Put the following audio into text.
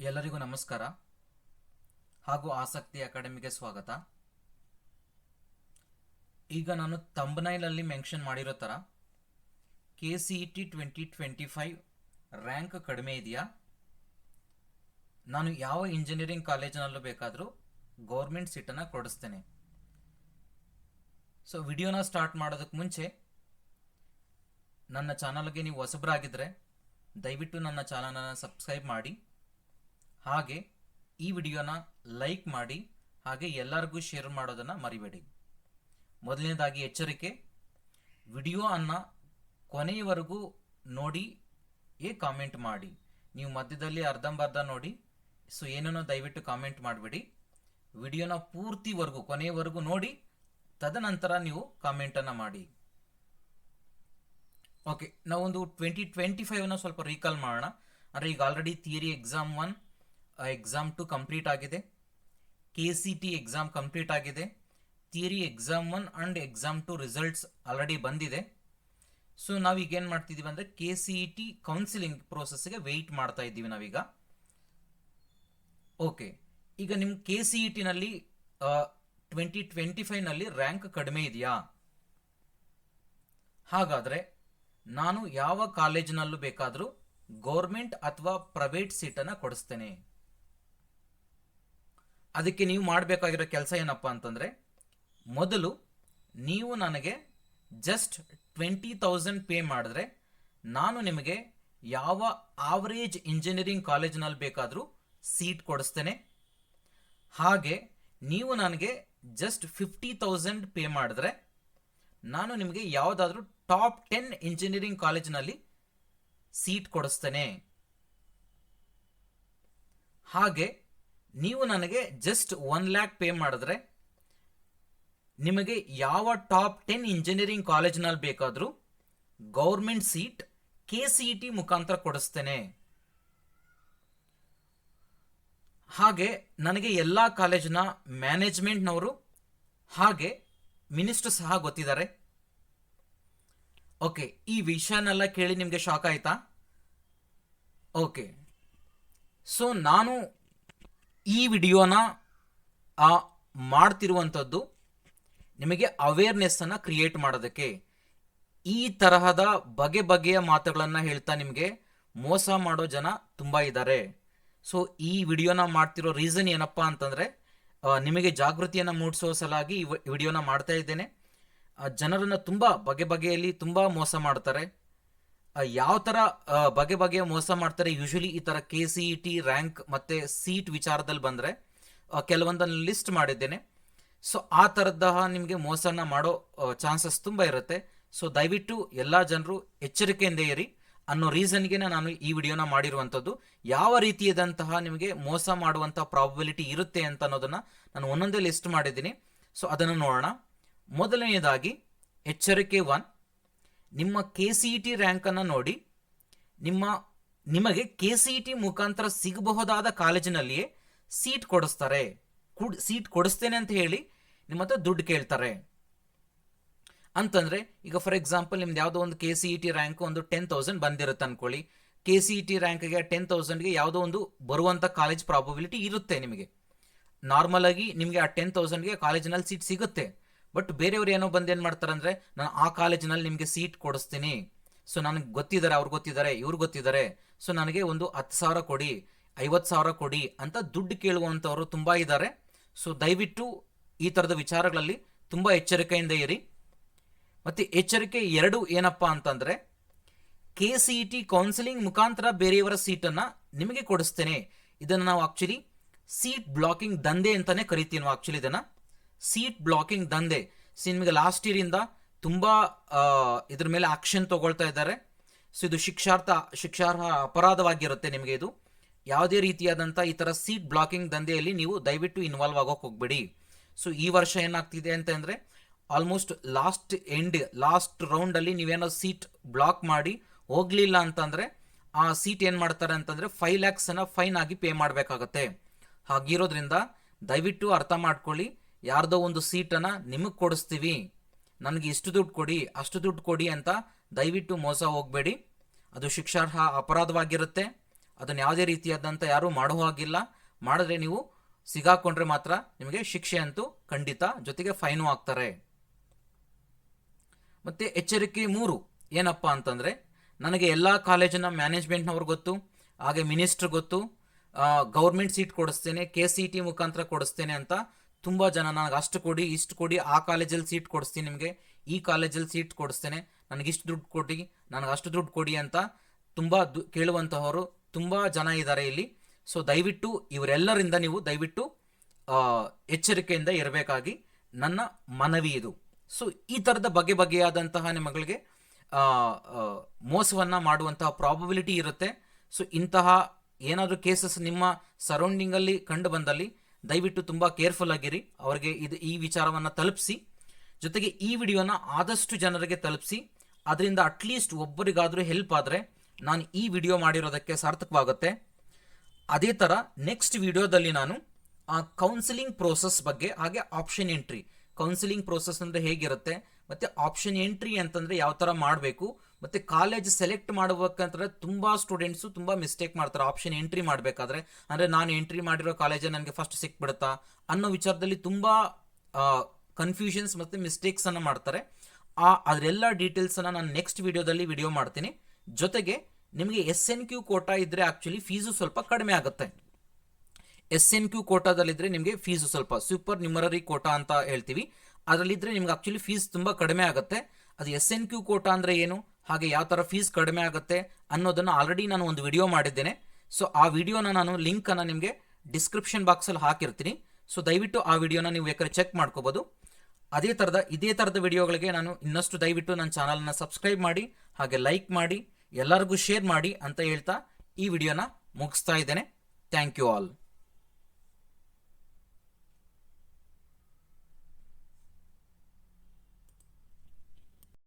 ಎಲ್ಲರಿಗೂ ನಮಸ್ಕಾರ ಹಾಗೂ ಆಸಕ್ತಿ ಅಕಾಡೆಮಿಗೆ ಸ್ವಾಗತ. ಈಗ ನಾನು ಥಂಬ್ನೈಲಲ್ಲಿ ಮೆನ್ಷನ್ ಮಾಡಿರೋ ಥರ KCET 2025 ರ್ಯಾಂಕ್ ಕಡಿಮೆ ಇದೆಯಾ, ನಾನು ಯಾವ ಇಂಜಿನಿಯರಿಂಗ್ ಕಾಲೇಜಿನಲ್ಲೂ ಬೇಕಾದರೂ ಗೌರ್ಮೆಂಟ್ ಸೀಟನ್ನು ಕೊಡಿಸ್ತೇನೆ. ಸೊ ವಿಡಿಯೋನ ಸ್ಟಾರ್ಟ್ ಮಾಡೋದಕ್ಕೆ ಮುಂಚೆ ನನ್ನ ಚಾನಲ್ಗೆ ನೀವು ಹೊಸಬರಾಗಿದ್ದರೆ ದಯವಿಟ್ಟು ನನ್ನ ಚಾನಲನ್ನು ಸಬ್ಸ್ಕ್ರೈಬ್ ಮಾಡಿ, ಹಾಗೆ ಈ ವಿಡಿಯೋನ ಲೈಕ್ ಮಾಡಿ, ಹಾಗೆ ಎಲ್ಲರಿಗೂ ಶೇರ್ ಮಾಡೋದನ್ನು ಮರಿಬೇಡಿ. ಮೊದಲನೇದಾಗಿ ಎಚ್ಚರಿಕೆ, ವಿಡಿಯೋ ಅನ್ನು ಕೊನೆಯವರೆಗೂ ನೋಡಿ ಕಾಮೆಂಟ್ ಮಾಡಿ. ನೀವು ಮಧ್ಯದಲ್ಲಿ ಅರ್ಧಂಬರ್ಧ ನೋಡಿ, ಸೊ ಏನೇನೋ ದಯವಿಟ್ಟು ಕಾಮೆಂಟ್ ಮಾಡಬೇಡಿ. ವಿಡಿಯೋನ ಪೂರ್ತಿವರೆಗೂ ಕೊನೆಯವರೆಗೂ ನೋಡಿ, ತದನಂತರ ನೀವು ಕಾಮೆಂಟನ್ನು ಮಾಡಿ. ಓಕೆ, ನಾವೊಂದು 2025ನ ಸ್ವಲ್ಪ ರೀಕಾಲ್ ಮಾಡೋಣ. ಅಂದರೆ ಈಗ already theory exam 1, exam 2 complete ಆಗಿದೆ, KCT ಎಕ್ಸಾಮ್ ಕಂಪ್ಲೀಟ್ ಆಗಿದೆ, theory exam 1 and exam 2 results already ಬಂದಿದೆ. ಸೊ ನಾವೀಗ ಏನು ಮಾಡ್ತಿದ್ದೀವಿ ಅಂದರೆ KCET ಕೌನ್ಸಿಲಿಂಗ್ ಪ್ರೋಸೆಸ್ಗೆ ವೆಯ್ಟ್ ಮಾಡ್ತಾ ಇದ್ದೀವಿ ನಾವೀಗ. ಓಕೆ, ಈಗ ನಿಮ್ಮ KCETನಲ್ಲಿ 2025ನಲ್ಲಿ ರ್ಯಾಂಕ್ ಕಡಿಮೆ ಇದೆಯಾ? ಹಾಗಾದರೆ ನಾನು ಯಾವ ಕಾಲೇಜಿನಲ್ಲೂ ಬೇಕಾದರೂ ಗೌರ್ಮೆಂಟ್ ಅಥವಾ ಪ್ರೈವೇಟ್ ಸೀಟನ್ನು ಕೊಡಿಸ್ತೇನೆ. ಅದಕ್ಕೆ ನೀವು ಮಾಡಬೇಕಾಗಿರೋ ಕೆಲಸ ಏನಪ್ಪ ಅಂತಂದರೆ, ಮೊದಲು ನೀವು ನನಗೆ ಜಸ್ಟ್ 20,000 ಪೇ ಮಾಡಿದ್ರೆ ನಾನು ನಿಮಗೆ ಯಾವ ಆವರೇಜ್ ಇಂಜಿನಿಯರಿಂಗ್ ಕಾಲೇಜಿನಲ್ಲಿ ಬೇಕಾದರೂ ಸೀಟ್ ಕೊಡಿಸ್ತೇನೆ. ಹಾಗೆ ನೀವು ನನಗೆ ಜಸ್ಟ್ 50,000 ಪೇ ಮಾಡಿದ್ರೆ ನಾನು ನಿಮಗೆ ಯಾವುದಾದ್ರೂ ಟಾಪ್ 10 ಇಂಜಿನಿಯರಿಂಗ್ ಕಾಲೇಜಿನಲ್ಲಿ ಸೀಟ್ ಕೊಡಿಸ್ತೇನೆ. ಹಾಗೆ ನೀವು ನನಗೆ ಜಸ್ಟ್ 1 lakh ಪೇ ಮಾಡಿದ್ರೆ ನಿಮಗೆ ಯಾವ ಟಾಪ್ 10 ಇಂಜಿನಿಯರಿಂಗ್ ಕಾಲೇಜಿನಲ್ಲಿ ಬೇಕಾದರೂ ಗೌರ್ಮೆಂಟ್ ಸೀಟ್ KCET ಮುಖಾಂತರ ಕೊಡಿಸ್ತೇನೆ. ಹಾಗೆ ನನಗೆ ಎಲ್ಲ ಕಾಲೇಜಿನ ಮ್ಯಾನೇಜ್ಮೆಂಟ್ನವರು ಹಾಗೆ ಮಿನಿಸ್ಟರ್ ಸಹ ಗೊತ್ತಿದ್ದಾರೆ. ಓಕೆ, ಈ ವಿಷಯನೆಲ್ಲ ಕೇಳಿ ನಿಮಗೆ ಶಾಕ್ ಆಯ್ತಾ? ಓಕೆ, ಸೊ ನಾನು ಈ ವಿಡಿಯೋನ ಮಾಡ್ತಿರುವಂಥದ್ದು ನಿಮಗೆ ಅವೇರ್ನೆಸ್ಸನ್ನು ಕ್ರಿಯೇಟ್ ಮಾಡೋದಕ್ಕೆ. ಈ ತರಹದ ಬಗೆ ಬಗೆಯ ಮಾತುಗಳನ್ನು ಹೇಳ್ತಾ ನಿಮಗೆ ಮೋಸ ಮಾಡೋ ಜನ ತುಂಬ ಇದ್ದಾರೆ. ಸೊ ಈ ವಿಡಿಯೋನ ಮಾಡ್ತಿರೋ ರೀಸನ್ ಏನಪ್ಪ ಅಂತಂದರೆ, ನಿಮಗೆ ಜಾಗೃತಿಯನ್ನು ಮೂಡಿಸೋ ಸಲಾಗಿ ಈ ವಿಡಿಯೋನ ಮಾಡ್ತಾ ಇದ್ದೇನೆ. ಜನರನ್ನು ತುಂಬ ಬಗೆ ಬಗೆಯಲ್ಲಿ ತುಂಬ ಮೋಸ ಮಾಡ್ತಾರೆ. ಯಾವ ಥರ ಬಗೆ ಬಗೆಯ ಮೋಸ ಮಾಡ್ತಾರೆ? ಯೂಶಲಿ ಈ ಥರ KCET ರ್ಯಾಂಕ್ ಮತ್ತು ಸೀಟ್ ವಿಚಾರದಲ್ಲಿ ಬಂದರೆ ಕೆಲವೊಂದನ್ನು ಲಿಸ್ಟ್ ಮಾಡಿದ್ದೇನೆ. ಸೊ ಆ ಥರದ್ದು ನಿಮಗೆ ಮೋಸನ ಮಾಡೋ ಚಾನ್ಸಸ್ ತುಂಬ ಇರುತ್ತೆ. ಸೊ ದಯವಿಟ್ಟು ಎಲ್ಲ ಜನರು ಎಚ್ಚರಿಕೆಯಿಂದ ಇರಿ ಅನ್ನೋ ರೀಸನ್ಗೆ ನಾನು ಈ ವಿಡಿಯೋನ ಮಾಡಿರುವಂಥದ್ದು. ಯಾವ ರೀತಿಯಾದಂತಹ ನಿಮಗೆ ಮೋಸ ಮಾಡುವಂಥ ಪ್ರಾಬಬಿಲಿಟಿ ಇರುತ್ತೆ ಅಂತ ಅನ್ನೋದನ್ನು ನಾನು ಒಂದೊಂದೇ ಲಿಸ್ಟ್ ಮಾಡಿದ್ದೀನಿ. ಸೊ ಅದನ್ನು ನೋಡೋಣ. ಮೊದಲನೆಯದಾಗಿ ಎಚ್ಚರಿಕೆ 1, ನಿಮ್ಮ KCET ರ್ಯಾಂಕನ್ನು ನೋಡಿ ನಿಮಗೆ KCET ಮುಖಾಂತರ ಸಿಗಬಹುದಾದ ಕಾಲೇಜಿನಲ್ಲಿಯೇ ಸೀಟ್ ಕೊಡಿಸ್ತಾರೆ. ಸೀಟ್ ಕೊಡಿಸ್ತೇನೆ ಅಂತ ಹೇಳಿ ನಿಮ್ಮ ಹತ್ರ ದುಡ್ಡು ಕೇಳ್ತಾರೆ. ಅಂತಂದರೆ ಈಗ ಫಾರ್ ಎಕ್ಸಾಂಪಲ್ ನಿಮ್ದು ಯಾವುದೋ ಒಂದು KCET ರ್ಯಾಂಕ್ ಒಂದು 10,000 ಬಂದಿರುತ್ತೆ ಅಂದ್ಕೊಳ್ಳಿ. KCET ರ್ಯಾಂಕ್ಗೆ 10,000ಗೆ ಯಾವುದೋ ಒಂದು ಬರುವಂಥ ಕಾಲೇಜ್ ಪ್ರಾಬಬಿಲಿಟಿ ಇರುತ್ತೆ ನಿಮಗೆ. ನಾರ್ಮಲ್ ಆಗಿ ನಿಮಗೆ ಆ 10,000ಗೆ ಕಾಲೇಜಿನಲ್ಲಿ ಸೀಟ್ ಸಿಗುತ್ತೆ. ಬಟ್ ಬೇರೆಯವರು ಏನೋ ಬಂದು ಏನು ಮಾಡ್ತಾರೆ ಅಂದರೆ, ನಾನು ಆ ಕಾಲೇಜಿನಲ್ಲಿ ನಿಮಗೆ ಸೀಟ್ ಕೊಡಿಸ್ತೀನಿ, ಸೊ ನನಗೆ ಗೊತ್ತಿದ್ದಾರೆ, ಅವ್ರು ಗೊತ್ತಿದ್ದಾರೆ, ಇವ್ರು ಗೊತ್ತಿದ್ದಾರೆ, ಸೊ ನನಗೆ ಒಂದು 10,000 ಕೊಡಿ, 50,000 ಕೊಡಿ ಅಂತ ದುಡ್ಡು ಕೇಳುವಂಥವ್ರು ತುಂಬ ಇದ್ದಾರೆ. ಸೊ ದಯವಿಟ್ಟು ಈ ಥರದ ವಿಚಾರಗಳಲ್ಲಿ ತುಂಬ ಎಚ್ಚರಿಕೆಯಿಂದ ಇರಿ. ಮತ್ತು ಎಚ್ಚರಿಕೆ 2 ಏನಪ್ಪ ಅಂತಂದರೆ, KCET ಕೌನ್ಸಿಲಿಂಗ್ ಮುಖಾಂತರ ಬೇರೆಯವರ ಸೀಟನ್ನು ನಿಮಗೆ ಕೊಡಿಸ್ತೇನೆ. ಇದನ್ನು ನಾವು ಆ್ಯಕ್ಚುಲಿ ಸೀಟ್ ಬ್ಲಾಕಿಂಗ್ ದಂಧೆ ಅಂತಲೇ ಕರಿತೀವಿ ನಾವು. ಆ್ಯಕ್ಚುಲಿ ಇದನ್ನು ಸೀಟ್ ಬ್ಲಾಕಿಂಗ್ ದಂಧೆ. ನಿಮಗೆ ಲಾಸ್ಟ್ ಇಯರಿಂದ ತುಂಬ ಇದ್ರ ಮೇಲೆ ಆಕ್ಷನ್ ತಗೊಳ್ತಾ ಇದ್ದಾರೆ. ಸೊ ಇದು ಶಿಕ್ಷಾರ್ಹ ಅಪರಾಧವಾಗಿರುತ್ತೆ ನಿಮಗೆ. ಇದು ಯಾವುದೇ ರೀತಿಯಾದಂಥ ಈ ಥರ ಸೀಟ್ ಬ್ಲಾಕಿಂಗ್ ದಂಧೆಯಲ್ಲಿ ನೀವು ದಯವಿಟ್ಟು ಇನ್ವಾಲ್ವ್ ಆಗೋಕೆ ಹೋಗಬೇಡಿ. ಸೊ ಈ ವರ್ಷ ಏನಾಗ್ತಿದೆ ಅಂತಂದರೆ, ಆಲ್ಮೋಸ್ಟ್ ಲಾಸ್ಟ್ ರೌಂಡಲ್ಲಿ ನೀವೇನೋ ಸೀಟ್ ಬ್ಲಾಕ್ ಮಾಡಿ ಹೋಗಲಿಲ್ಲ ಅಂತಂದರೆ ಆ ಸೀಟ್ ಏನು ಮಾಡ್ತಾರೆ ಅಂತಂದರೆ 5 lakhs ಫೈನ್ ಆಗಿ ಪೇ ಮಾಡಬೇಕಾಗತ್ತೆ. ಹಾಗಿರೋದ್ರಿಂದ ದಯವಿಟ್ಟು ಅರ್ಥ ಮಾಡ್ಕೊಳ್ಳಿ, ಯಾರ್ದೋ ಒಂದು ಸೀಟನ್ನು ನಿಮಗೆ ಕೊಡಿಸ್ತೀವಿ, ನನಗೆ ಇಷ್ಟು ದುಡ್ಡು ಕೊಡಿ, ಅಷ್ಟು ದುಡ್ಡು ಕೊಡಿ ಅಂತ ದಯವಿಟ್ಟು ಮೋಸ ಹೋಗಬೇಡಿ. ಅದು ಶಿಕ್ಷಾರ್ಹ ಅಪರಾಧವಾಗಿರುತ್ತೆ. ಅದನ್ನು ಯಾವುದೇ ರೀತಿಯಾದಂಥ ಯಾರೂ ಮಾಡೋ ಹಾಗಿಲ್ಲ. ಮಾಡಿದ್ರೆ ನೀವು ಸಿಗಾಕೊಂಡ್ರೆ ಮಾತ್ರ ನಿಮಗೆ ಶಿಕ್ಷೆ ಅಂತೂ ಖಂಡಿತ, ಜೊತೆಗೆ ಫೈನು ಹಾಕ್ತಾರೆ. ಮತ್ತೆ ಎಚ್ಚರಿಕೆ 3 ಏನಪ್ಪ ಅಂತಂದರೆ, ನನಗೆ ಎಲ್ಲ ಕಾಲೇಜಿನ ಮ್ಯಾನೇಜ್ಮೆಂಟ್ನವ್ರು ಗೊತ್ತು, ಹಾಗೆ ಮಿನಿಸ್ಟ್ರ್ ಗೊತ್ತು, ಗೌರ್ಮೆಂಟ್ ಸೀಟ್ ಕೊಡಿಸ್ತೇನೆ, KCET ಮುಖಾಂತರ ಕೊಡಿಸ್ತೇನೆ ಅಂತ ತುಂಬ ಜನ ನನಗೆ ಅಷ್ಟು ಕೊಡಿ ಇಷ್ಟು ಕೊಡಿ, ಆ ಕಾಲೇಜಲ್ಲಿ ಸೀಟ್ ಕೊಡಿಸ್ತೀನಿ ನಿಮಗೆ, ಈ ಕಾಲೇಜಲ್ಲಿ ಸೀಟ್ ಕೊಡಿಸ್ತೇನೆ, ನನಗೆ ಇಷ್ಟು ದುಡ್ಡು ಕೊಡಿ, ನನಗೆ ಅಷ್ಟು ದುಡ್ಡು ಕೊಡಿ ಅಂತ ತುಂಬ ಕೇಳುವಂತಹವರು ತುಂಬ ಜನ ಇದ್ದಾರೆ ಇಲ್ಲಿ. ಸೊ ದಯವಿಟ್ಟು ಇವರೆಲ್ಲರಿಂದ ನೀವು ದಯವಿಟ್ಟು ಎಚ್ಚರಿಕೆಯಿಂದ ಇರಬೇಕಾಗಿ ನನ್ನ ಮನವಿ ಇದು. ಸೊ ಈ ಥರದ ಬಗೆಯಾದಂತಹ ನಿಮಗೆ ಮೋಸವನ್ನು ಮಾಡುವಂತಹ ಪ್ರಾಬಬಿಲಿಟಿ ಇರುತ್ತೆ. ಸೊ ಇಂತಹ ಏನಾದರೂ ಕೇಸಸ್ ನಿಮ್ಮ ಸರೌಂಡಿಂಗಲ್ಲಿ ಕಂಡು ಬಂದಲ್ಲಿ ದಯವಿಟ್ಟು ತುಂಬ ಕೇರ್ಫುಲ್ ಆಗಿರಿ, ಅವರಿಗೆ ಈ ವಿಚಾರವನ್ನು ತಲುಪಿಸಿ, ಜೊತೆಗೆ ಈ ವಿಡಿಯೋನ ಆದಷ್ಟು ಜನರಿಗೆ ತಲುಪಿಸಿ. ಅದರಿಂದ ಅಟ್ಲೀಸ್ಟ್ ಒಬ್ಬರಿಗಾದರೂ ಹೆಲ್ಪ್ ಆದರೆ ನಾನು ಈ ವಿಡಿಯೋ ಮಾಡಿರೋದಕ್ಕೆ ಸಾರ್ಥಕವಾಗುತ್ತೆ. ಅದೇ ಥರ ನೆಕ್ಸ್ಟ್ ವಿಡಿಯೋದಲ್ಲಿ ನಾನು ಕೌನ್ಸಿಲಿಂಗ್ ಪ್ರೋಸೆಸ್ ಬಗ್ಗೆ, ಹಾಗೆ ಆಪ್ಷನ್ ಎಂಟ್ರಿ, ಕೌನ್ಸಿಲಿಂಗ್ ಪ್ರೋಸೆಸ್ ಅಂದರೆ ಹೇಗಿರುತ್ತೆ, ಮತ್ತು ಆಪ್ಷನ್ ಎಂಟ್ರಿ ಅಂತಂದರೆ ಯಾವ ಥರ ಮಾಡಬೇಕು, ಮತ್ತು ಕಾಲೇಜ್ ಸೆಲೆಕ್ಟ್ ಮಾಡಬೇಕಂತಂದರೆ ತುಂಬ ಸ್ಟೂಡೆಂಟ್ಸು ತುಂಬ ಮಿಸ್ಟೇಕ್ ಮಾಡ್ತಾರೆ ಆಪ್ಷನ್ ಎಂಟ್ರಿ ಮಾಡಬೇಕಾದ್ರೆ. ಅಂದರೆ ನಾನು ಎಂಟ್ರಿ ಮಾಡಿರೋ ಕಾಲೇಜೇ ನನಗೆ ಫಸ್ಟ್ ಸಿಕ್ಬಿಡುತ್ತಾ ಅನ್ನೋ ವಿಚಾರದಲ್ಲಿ ತುಂಬ ಕನ್ಫ್ಯೂಷನ್ಸ್ ಮತ್ತು ಮಿಸ್ಟೇಕ್ಸನ್ನು ಮಾಡ್ತಾರೆ. ಅದರೆಲ್ಲ ಡೀಟೇಲ್ಸನ್ನು ನಾನು ನೆಕ್ಸ್ಟ್ ವಿಡಿಯೋದಲ್ಲಿ ವಿಡಿಯೋ ಮಾಡ್ತೀನಿ. ಜೊತೆಗೆ ನಿಮಗೆ SNQ ಕೋಟಾ ಇದ್ದರೆ ಆ್ಯಕ್ಚುಲಿ ಫೀಸು ಸ್ವಲ್ಪ ಕಡಿಮೆ ಆಗುತ್ತೆ. SNQ ಕೋಟಾದಲ್ಲಿದ್ದರೆ ನಿಮಗೆ ಫೀಸು ಸ್ವಲ್ಪ ಸೂಪರ್ ನ್ಯೂಮರರಿ ಕೋಟಾ ಅಂತ ಹೇಳ್ತೀವಿ, ಅದರಲ್ಲಿದ್ದರೆ ನಿಮ್ಗೆ ಆ್ಯಕ್ಚುಲಿ ಫೀಸ್ ತುಂಬ ಕಡಿಮೆ ಆಗುತ್ತೆ. ಅದು SNQ ಕೋಟಾ ಅಂದರೆ ಏನು, ಹಾಗೆ ಯಾವ ಥರ ಫೀಸ್ ಕಡಿಮೆ ಆಗುತ್ತೆ ಅನ್ನೋದನ್ನು ಆಲ್ರೆಡಿ ನಾನು ಒಂದು ವಿಡಿಯೋ ಮಾಡಿದ್ದೇನೆ. ಸೊ ಆ ವಿಡಿಯೋನ ನಾನು ಲಿಂಕನ್ನು ನಿಮಗೆ ಡಿಸ್ಕ್ರಿಪ್ಷನ್ ಬಾಕ್ಸಲ್ಲಿ ಹಾಕಿರ್ತೀನಿ. ಸೊ ದಯವಿಟ್ಟು ಆ ವಿಡಿಯೋನ ನೀವು ಬೇಕಾದ್ರೆ ಚೆಕ್ ಮಾಡ್ಕೋಬೋದು. ಇದೇ ಥರದ ವಿಡಿಯೋಗಳಿಗೆ ನಾನು ಇನ್ನಷ್ಟು ದಯವಿಟ್ಟು ನನ್ನ ಚಾನಲ್ನ ಸಬ್ಸ್ಕ್ರೈಬ್ ಮಾಡಿ, ಹಾಗೆ ಲೈಕ್ ಮಾಡಿ, ಎಲ್ಲರಿಗೂ ಶೇರ್ ಮಾಡಿ ಅಂತ ಹೇಳ್ತಾ ಈ ವಿಡಿಯೋನ ಮುಗಿಸ್ತಾ ಇದ್ದೇನೆ. Thank you all.